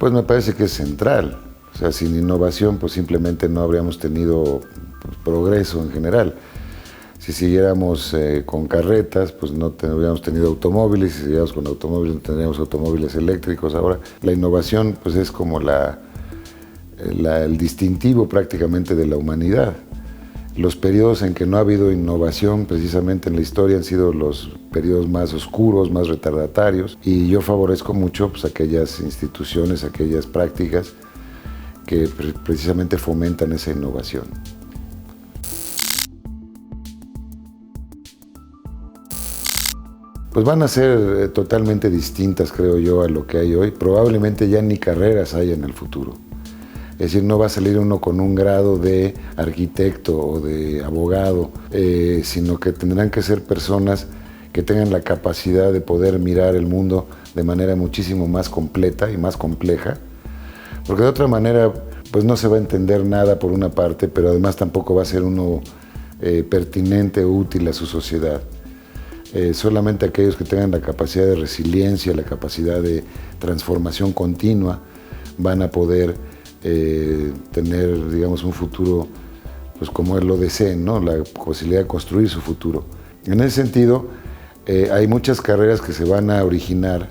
Pues me parece que es central. O sea, sin innovación, pues simplemente no habríamos tenido pues, progreso en general. Si siguiéramos con carretas, pues no hubiéramos tenido automóviles. Si siguiéramos con automóviles, no tendríamos automóviles eléctricos. Ahora, la innovación pues es como el distintivo prácticamente de la humanidad. Los periodos en que no ha habido innovación precisamente en la historia han sido los periodos más oscuros, más retardatarios, y yo favorezco mucho pues, aquellas instituciones, aquellas prácticas que precisamente fomentan esa innovación. Pues van a ser totalmente distintas, creo yo, a lo que hay hoy. Probablemente ya ni carreras hay en el futuro. Es decir, no va a salir uno con un grado de arquitecto o de abogado, sino que tendrán que ser personas que tengan la capacidad de poder mirar el mundo de manera muchísimo más completa y más compleja, porque de otra manera pues no se va a entender nada por una parte, pero además tampoco va a ser uno pertinente o útil a su sociedad. Solamente aquellos que tengan la capacidad de resiliencia, la capacidad de transformación continua, van a poder tener, digamos, un futuro pues como él lo desee, ¿no? La posibilidad de construir su futuro. En ese sentido, hay muchas carreras que se van a originar,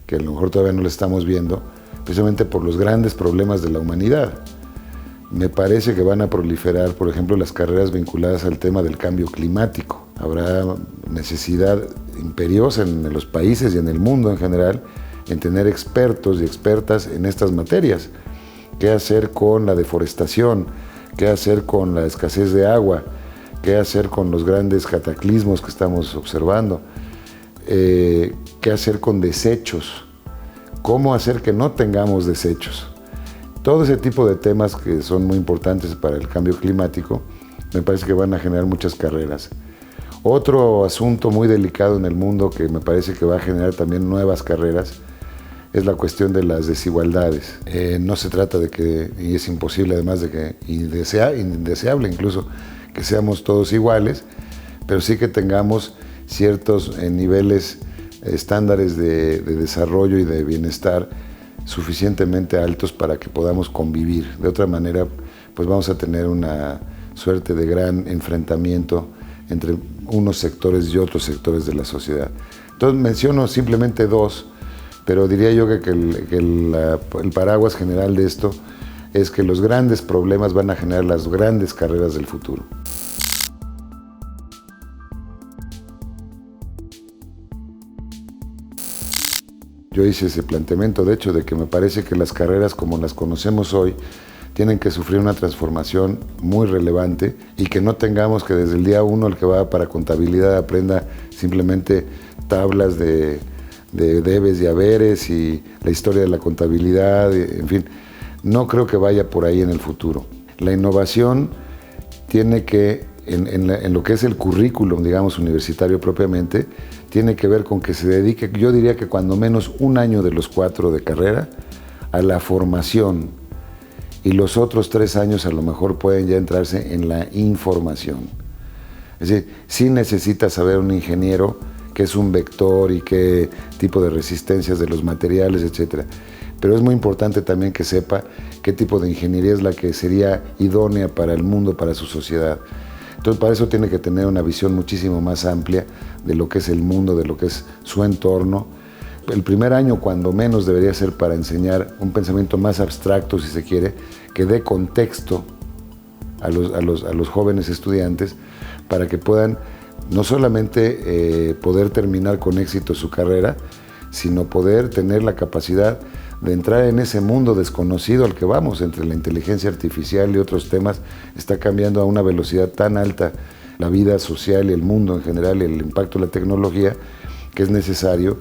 que a lo mejor todavía no lo estamos viendo, precisamente por los grandes problemas de la humanidad. Me parece que van a proliferar, por ejemplo, las carreras vinculadas al tema del cambio climático. Habrá necesidad imperiosa en los países y en el mundo en general en tener expertos y expertas en estas materias. ¿Qué hacer con la deforestación? ¿Qué hacer con la escasez de agua? ¿Qué hacer con los grandes cataclismos que estamos observando? ¿Qué hacer con desechos? ¿Cómo hacer que no tengamos desechos? Todo ese tipo de temas que son muy importantes para el cambio climático, me parece que van a generar muchas carreras. Otro asunto muy delicado en el mundo que me parece que va a generar también nuevas carreras es la cuestión de las desigualdades. No se trata de que, y es imposible además de que, indeseable incluso, que seamos todos iguales, pero sí que tengamos ciertos niveles, estándares de desarrollo y de bienestar suficientemente altos para que podamos convivir. De otra manera, pues vamos a tener una suerte de gran enfrentamiento entre unos sectores y otros sectores de la sociedad. Entonces menciono simplemente dos, pero diría yo que el paraguas general de esto es que los grandes problemas van a generar las grandes carreras del futuro. Yo hice ese planteamiento, de hecho, de que me parece que las carreras como las conocemos hoy tienen que sufrir una transformación muy relevante y que no tengamos que desde el día uno el que va para contabilidad aprenda simplemente tablas de debes y haberes y la historia de la contabilidad, en fin, no creo que vaya por ahí en el futuro. La innovación tiene que, en lo que es el currículum, digamos, universitario propiamente, tiene que ver con que se dedique, yo diría que cuando menos un año de los 4 de carrera, a la formación, y los otros 3 años a lo mejor pueden ya entrarse en la información. Es decir, sí necesita saber un ingeniero qué es un vector y qué tipo de resistencias de los materiales, etc. Pero es muy importante también que sepa qué tipo de ingeniería es la que sería idónea para el mundo, para su sociedad. Entonces, para eso tiene que tener una visión muchísimo más amplia de lo que es el mundo, de lo que es su entorno. El primer año, cuando menos, debería ser para enseñar un pensamiento más abstracto, si se quiere, que dé contexto a los jóvenes estudiantes para que puedan no solamente poder terminar con éxito su carrera, sino poder tener la capacidad de entrar en ese mundo desconocido al que vamos, entre la inteligencia artificial y otros temas. Está cambiando a una velocidad tan alta la vida social y el mundo en general y el impacto de la tecnología, que es necesario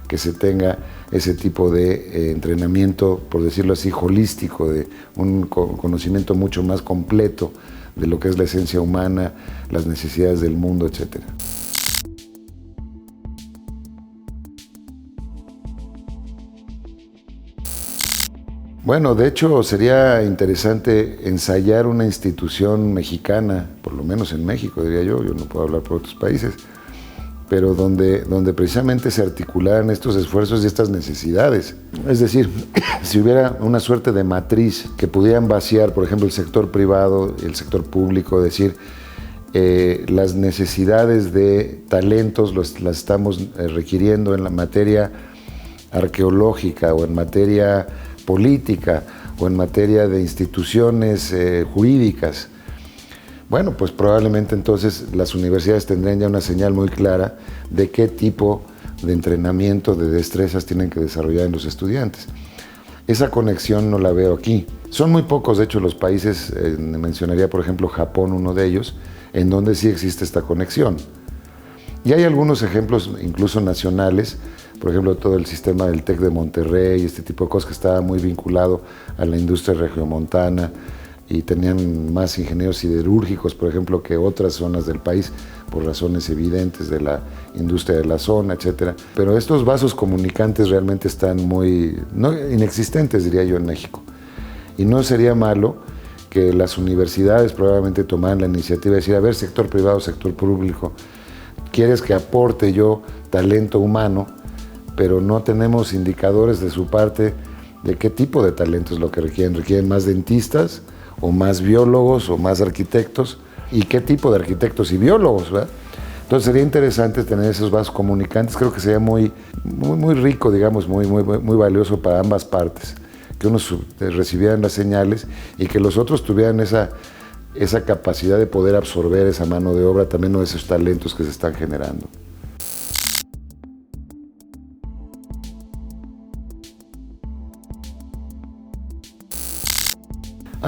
que se tenga ese tipo de entrenamiento, por decirlo así, holístico, de un conocimiento mucho más completo de lo que es la esencia humana, las necesidades del mundo, etc. Bueno, de hecho sería interesante ensayar una institución mexicana, por lo menos en México, diría yo no puedo hablar por otros países, pero donde precisamente se articularan estos esfuerzos y estas necesidades. Es decir, si hubiera una suerte de matriz que pudieran vaciar, por ejemplo, el sector privado, el sector público, decir, las necesidades de talentos las estamos requiriendo en la materia arqueológica o en materia política o en materia de instituciones jurídicas. Bueno, pues probablemente entonces las universidades tendrían ya una señal muy clara de qué tipo de entrenamiento, de destrezas tienen que desarrollar en los estudiantes. Esa conexión no la veo aquí. Son muy pocos, de hecho, los países, mencionaría por ejemplo Japón, uno de ellos, en donde sí existe esta conexión. Y hay algunos ejemplos incluso nacionales, por ejemplo todo el sistema del TEC de Monterrey, este tipo de cosas que estaba muy vinculado a la industria regiomontana y tenían más ingenieros siderúrgicos, por ejemplo, que otras zonas del país, por razones evidentes de la industria de la zona, etc. Pero estos vasos comunicantes realmente están inexistentes, diría yo, en México. Y no sería malo que las universidades probablemente tomaran la iniciativa de decir, a ver, sector privado, sector público, quieres que aporte yo talento humano, pero no tenemos indicadores de su parte de qué tipo de talento es lo que requieren. ¿Requieren más dentistas o más biólogos o más arquitectos? ¿Y qué tipo de arquitectos y biólogos, verdad? Entonces sería interesante tener esos vasos comunicantes. Creo que sería muy rico, digamos, muy valioso para ambas partes, que unos recibieran las señales y que los otros tuvieran esa capacidad de poder absorber esa mano de obra, también de esos talentos que se están generando.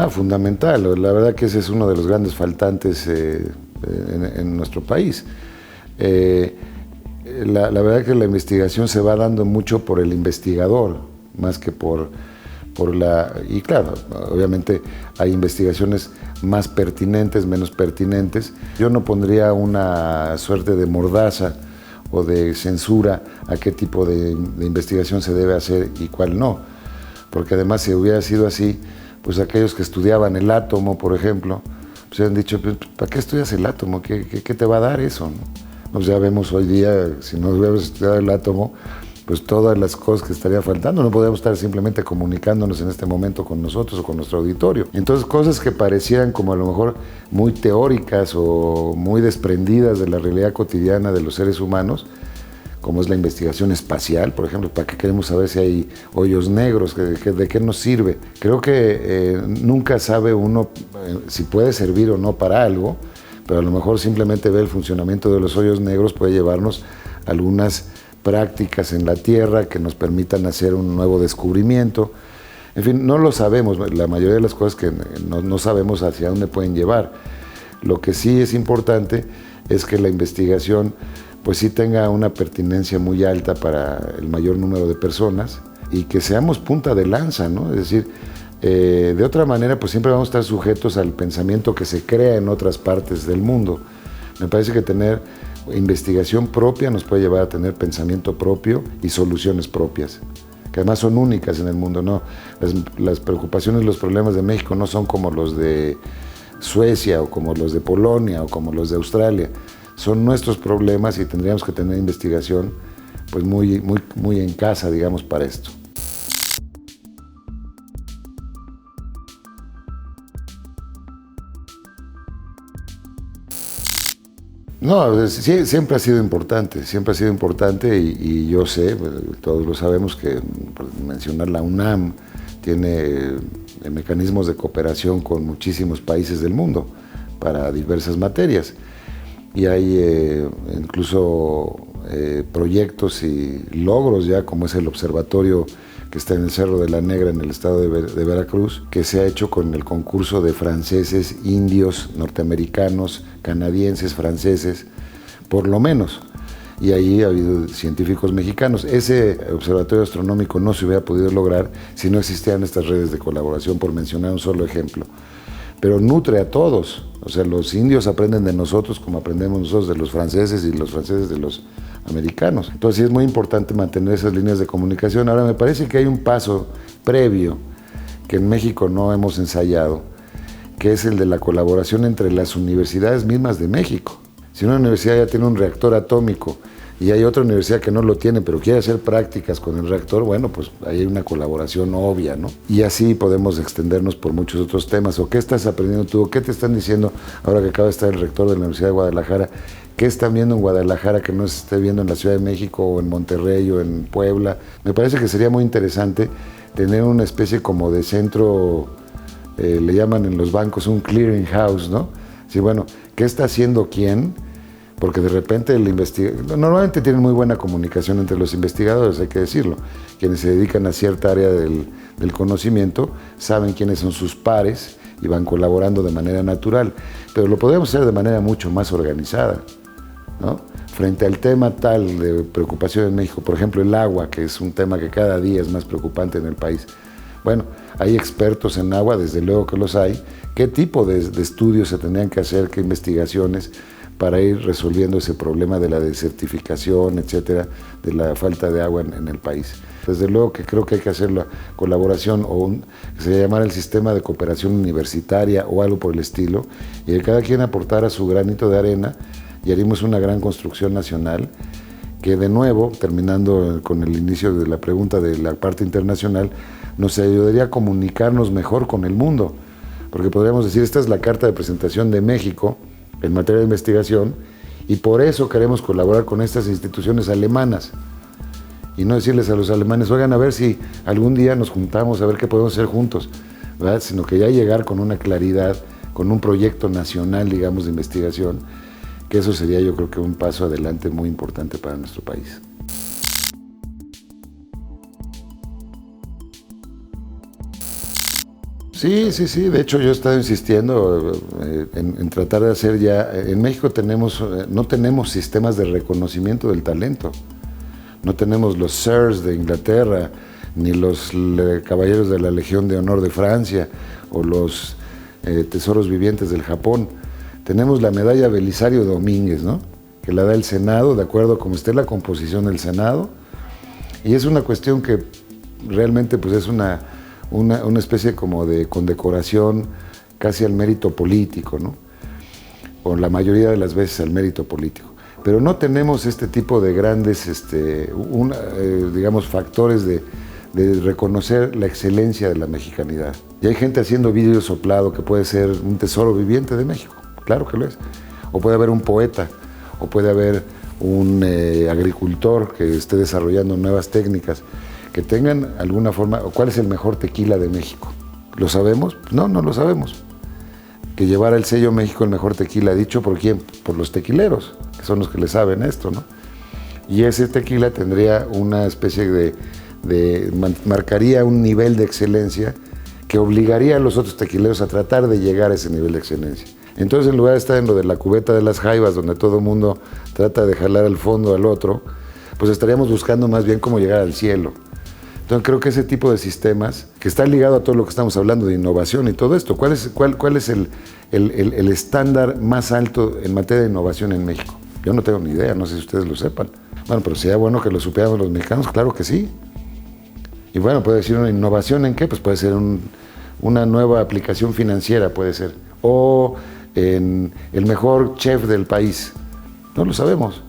Fundamental. La verdad que ese es uno de los grandes faltantes en nuestro país. La verdad que la investigación se va dando mucho por el investigador, más que por la... Y claro, obviamente hay investigaciones más pertinentes, menos pertinentes. Yo no pondría una suerte de mordaza o de censura a qué tipo de investigación se debe hacer y cuál no. Porque además, si hubiera sido así, pues aquellos que estudiaban el átomo, por ejemplo, pues han dicho, ¿para qué estudias el átomo? ¿Qué te va a dar eso, no? Pues ya vemos hoy día, si no hubiéramos estudiado el átomo, pues todas las cosas que estaría faltando, no podríamos estar simplemente comunicándonos en este momento con nosotros o con nuestro auditorio. Entonces, cosas que parecieran como a lo mejor muy teóricas o muy desprendidas de la realidad cotidiana de los seres humanos, como es la investigación espacial, por ejemplo, ¿para qué queremos saber si hay hoyos negros? ¿De qué nos sirve? Creo que nunca sabe uno si puede servir o no para algo, pero a lo mejor simplemente ver el funcionamiento de los hoyos negros puede llevarnos a algunas prácticas en la Tierra que nos permitan hacer un nuevo descubrimiento. En fin, no lo sabemos, la mayoría de las cosas que no sabemos hacia dónde pueden llevar. Lo que sí es importante es que la investigación pues sí tenga una pertinencia muy alta para el mayor número de personas y que seamos punta de lanza, ¿no? Es decir, de otra manera pues siempre vamos a estar sujetos al pensamiento que se crea en otras partes del mundo. Me parece que tener investigación propia nos puede llevar a tener pensamiento propio y soluciones propias, que además son únicas en el mundo, ¿no? Las preocupaciones, los problemas de México no son como los de Suecia o como los de Polonia o como los de Australia. Son nuestros problemas y tendríamos que tener investigación pues muy en casa, digamos, para esto. No, siempre ha sido importante y yo sé, todos lo sabemos, que por mencionar la UNAM tiene mecanismos de cooperación con muchísimos países del mundo para diversas materias. Y hay incluso proyectos y logros ya, como es el observatorio que está en el Cerro de la Negra, en el estado de Veracruz, que se ha hecho con el concurso de franceses, indios, norteamericanos, canadienses, franceses, por lo menos. Y ahí ha habido científicos mexicanos. Ese observatorio astronómico no se hubiera podido lograr si no existieran estas redes de colaboración, por mencionar un solo ejemplo. Pero nutre a todos. O sea, los indios aprenden de nosotros como aprendemos nosotros de los franceses y los franceses de los americanos. Entonces sí es muy importante mantener esas líneas de comunicación. Ahora, me parece que hay un paso previo que en México no hemos ensayado, que es el de la colaboración entre las universidades mismas de México. Si una universidad ya tiene un reactor atómico y hay otra universidad que no lo tiene, pero quiere hacer prácticas con el reactor, bueno, pues ahí hay una colaboración obvia, ¿no? Y así podemos extendernos por muchos otros temas. ¿O qué estás aprendiendo tú? ¿Qué te están diciendo ahora que acaba de estar el rector de la Universidad de Guadalajara? ¿Qué están viendo en Guadalajara que no se esté viendo en la Ciudad de México o en Monterrey o en Puebla? Me parece que sería muy interesante tener una especie como de centro, le llaman en los bancos un clearing house, ¿no? Sí, bueno, ¿qué está haciendo quién? Porque de repente normalmente tienen muy buena comunicación entre los investigadores, hay que decirlo. Quienes se dedican a cierta área del conocimiento saben quiénes son sus pares y van colaborando de manera natural. Pero lo podemos hacer de manera mucho más organizada, ¿no? Frente al tema tal de preocupación en México, por ejemplo el agua, que es un tema que cada día es más preocupante en el país. Bueno, hay expertos en agua, desde luego que los hay. ¿Qué tipo de estudios se tendrían que hacer, qué investigaciones para ir resolviendo ese problema de la desertificación, etcétera, de la falta de agua en el país? Desde luego que creo que hay que hacer la colaboración que se llamara el sistema de cooperación universitaria o algo por el estilo, y que cada quien aportara su granito de arena y haríamos una gran construcción nacional que, de nuevo, terminando con el inicio de la pregunta de la parte internacional, nos ayudaría a comunicarnos mejor con el mundo, porque podríamos decir, esta es la carta de presentación de México en materia de investigación y por eso queremos colaborar con estas instituciones alemanas y no decirles a los alemanes, oigan, a ver si algún día nos juntamos a ver qué podemos hacer juntos, ¿verdad? Sino que ya llegar con una claridad, con un proyecto nacional, digamos, de investigación, que eso sería, yo creo que un paso adelante muy importante para nuestro país. Sí, sí, sí. De hecho, yo he estado insistiendo en tratar de hacer ya. En México no tenemos sistemas de reconocimiento del talento. No tenemos los Sirs de Inglaterra, ni los Caballeros de la Legión de Honor de Francia, o los Tesoros Vivientes del Japón. Tenemos la medalla Belisario Domínguez, ¿no? Que la da el Senado, de acuerdo a cómo esté la composición del Senado. Y es una cuestión que realmente pues, es una especie como de condecoración casi al mérito político, ¿no? O la mayoría de las veces al mérito político. Pero no tenemos este tipo de grandes, digamos, factores de reconocer la excelencia de la mexicanidad. Y hay gente haciendo vidrio soplado que puede ser un tesoro viviente de México, claro que lo es. O puede haber un poeta, o puede haber un agricultor que esté desarrollando nuevas técnicas que tengan alguna forma. ¿Cuál es el mejor tequila de México? ¿Lo sabemos? No, no lo sabemos. Que llevara el sello México el mejor tequila, ¿dicho por quién? Por los tequileros, que son los que le saben esto, ¿no? Y ese tequila tendría una especie marcaría un nivel de excelencia que obligaría a los otros tequileros a tratar de llegar a ese nivel de excelencia. Entonces, en lugar de estar en lo de la cubeta de las jaivas, donde todo el mundo trata de jalar al fondo al otro, pues estaríamos buscando más bien cómo llegar al cielo. Entonces creo que ese tipo de sistemas, que está ligado a todo lo que estamos hablando de innovación y todo esto, ¿cuál es el estándar más alto en materia de innovación en México? Yo no tengo ni idea, no sé si ustedes lo sepan. Bueno, pero sería bueno que lo supiéramos los mexicanos, claro que sí. Y bueno, puede decir una innovación ¿en qué? Pues puede ser una nueva aplicación financiera, puede ser. O en el mejor chef del país. No lo sabemos,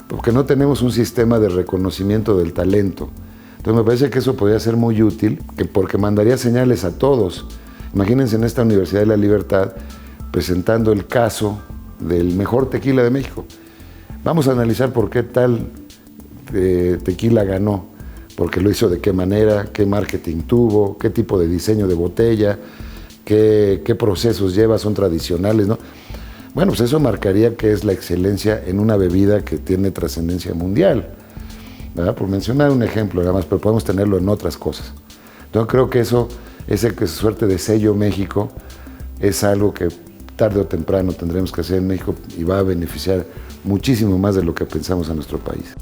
porque no tenemos un sistema de reconocimiento del talento. Entonces me parece que eso podría ser muy útil, porque mandaría señales a todos. Imagínense en esta Universidad de la Libertad presentando el caso del mejor tequila de México. Vamos a analizar por qué tal tequila ganó, porque lo hizo de qué manera, qué marketing tuvo, qué tipo de diseño de botella, qué procesos lleva, son tradicionales, ¿no? Bueno, pues eso marcaría qué es la excelencia en una bebida que tiene trascendencia mundial, ¿verdad? Por mencionar un ejemplo nada más, pero podemos tenerlo en otras cosas. Entonces creo que esa suerte de sello México es algo que tarde o temprano tendremos que hacer en México y va a beneficiar muchísimo más de lo que pensamos a nuestro país.